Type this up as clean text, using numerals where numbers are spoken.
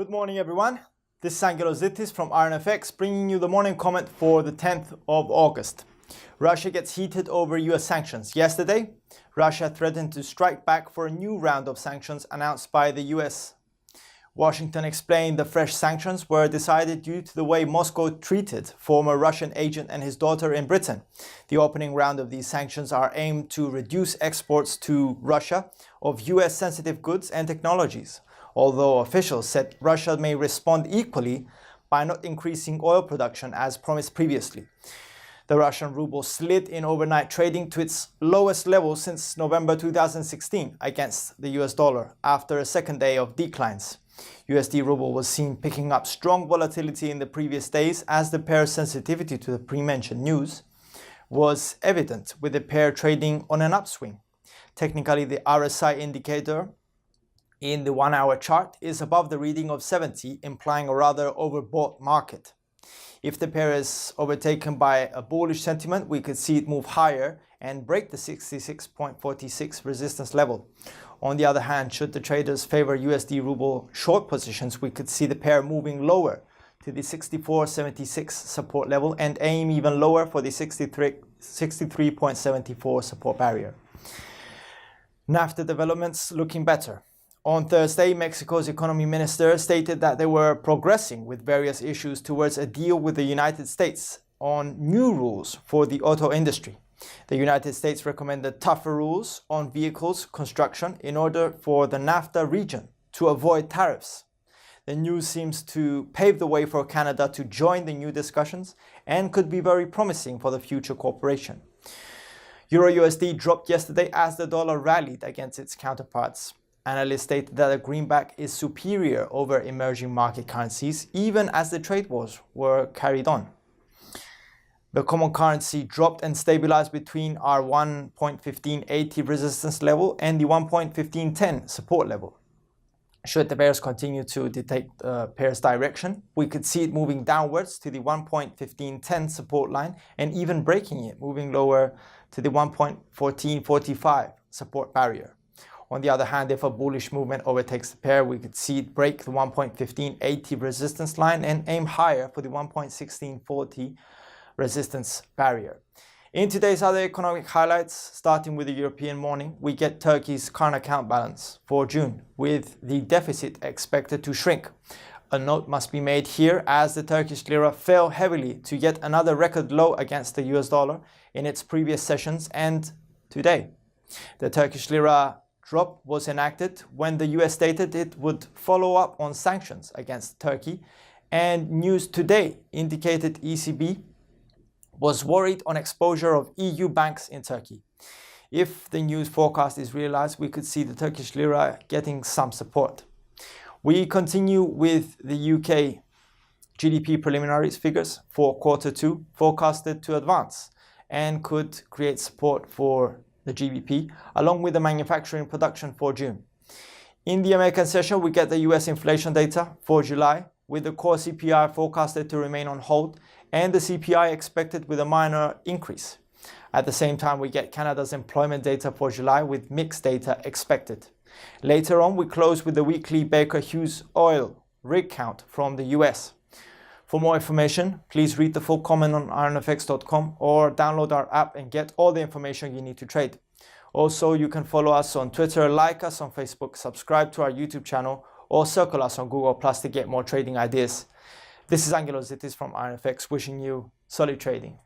Good morning, everyone. This is Angelos Zittis from IronFX, bringing you the morning comment for the 10th of August. Russia gets heated over U.S. sanctions. Yesterday, Russia threatened to strike back for a new round of sanctions announced by the U.S. Washington explained the fresh sanctions were decided due to the way Moscow treated former Russian agent and his daughter in Britain. The opening round of these sanctions are aimed to reduce exports to Russia of U.S. sensitive goods and technologies, although officials said Russia may respond equally by not increasing oil production as promised previously. The Russian ruble slid in overnight trading to its lowest level since November 2016 against the US dollar after a second day of declines. USD ruble was seen picking up strong volatility in the previous days as the pair's sensitivity to the pre-mentioned news was evident, with the pair trading on an upswing. Technically, the RSI indicator in the 1-hour chart is above the reading of 70, implying a rather overbought market. If the pair is overtaken by a bullish sentiment, we could see it move higher and break the 66.46 resistance level. On the other hand, should the traders favor USD ruble short positions, we could see the pair moving lower to the 64.76 support level and aim even lower for the 63.74 support barrier. NAFTA developments looking better. On Thursday, Mexico's economy minister stated that they were progressing with various issues towards a deal with the United States on new rules for the auto industry. The United States recommended tougher rules on vehicles construction in order for the NAFTA region to avoid tariffs. The news seems to pave the way for Canada to join the new discussions and could be very promising for the future cooperation. Euro-USD dropped yesterday as the dollar rallied against its counterparts. Analysts stated that the greenback is superior over emerging market currencies, even as the trade wars were carried on. The common currency dropped and stabilized between our 1.1580 resistance level and the 1.1510 support level. Should the pairs continue to dictate the pair's direction, we could see it moving downwards to the 1.1510 support line and even breaking it, moving lower to the 1.1445 support barrier. On the other hand, if a bullish movement overtakes the pair, we could see it break the 1.1580 resistance line and aim higher for the 1.1640 resistance barrier. In today's other economic highlights, starting with the European morning, we get Turkey's current account balance for June, with the deficit expected to shrink. A note must be made here as the Turkish lira fell heavily to yet another record low against the US dollar in its previous sessions and today. The Turkish lira drop was enacted when the US stated it would follow up on sanctions against Turkey, and news today indicated ECB was worried on exposure of EU banks in Turkey. If the news forecast is realized, we could see the Turkish lira getting some support. We continue with the UK GDP preliminary figures for Q2 forecasted to advance and could create support for the GBP, along with the manufacturing production for June. In the American session, we get the US inflation data for July, with the core CPI forecasted to remain on hold and the CPI expected with a minor increase. At the same time, we get Canada's employment data for July with mixed data expected. Later on, we close with the weekly Baker Hughes oil rig count from the US. For more information, please read the full comment on ironfx.com or download our app and get all the information you need to trade. Also, you can follow us on Twitter, like us on Facebook, subscribe to our YouTube channel, or circle us on Google Plus to get more trading ideas. This is Angelos Zittis from IronFX, wishing you solid trading.